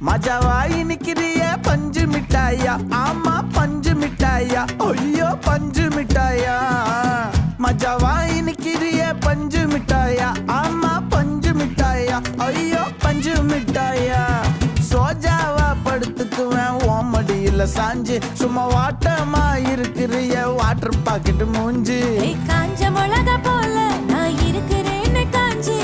மஜாவாய் நிக்கிறிய பஞ்சு மிட்டாயா, ஆமா பஞ்சு மிட்டாயா, ஐயோ பஞ்சு மிட்டாயா. மஜாவாய் நிக்கிறிய பஞ்சு மிட்டாயா, ஆமா பஞ்சு மிட்டாயா, ஐயோ பஞ்சு மிட்டாயா. சோஜாவா படுத்துக்குவேன் ஓமடியில சாஞ்சு, சும்மா வாட்டமா இருக்கிறிய வாட்டர் பாக்கெட் மூஞ்சி. காஞ்ச மிளகா போல நான் இருக்கிறேன்னு காஞ்சி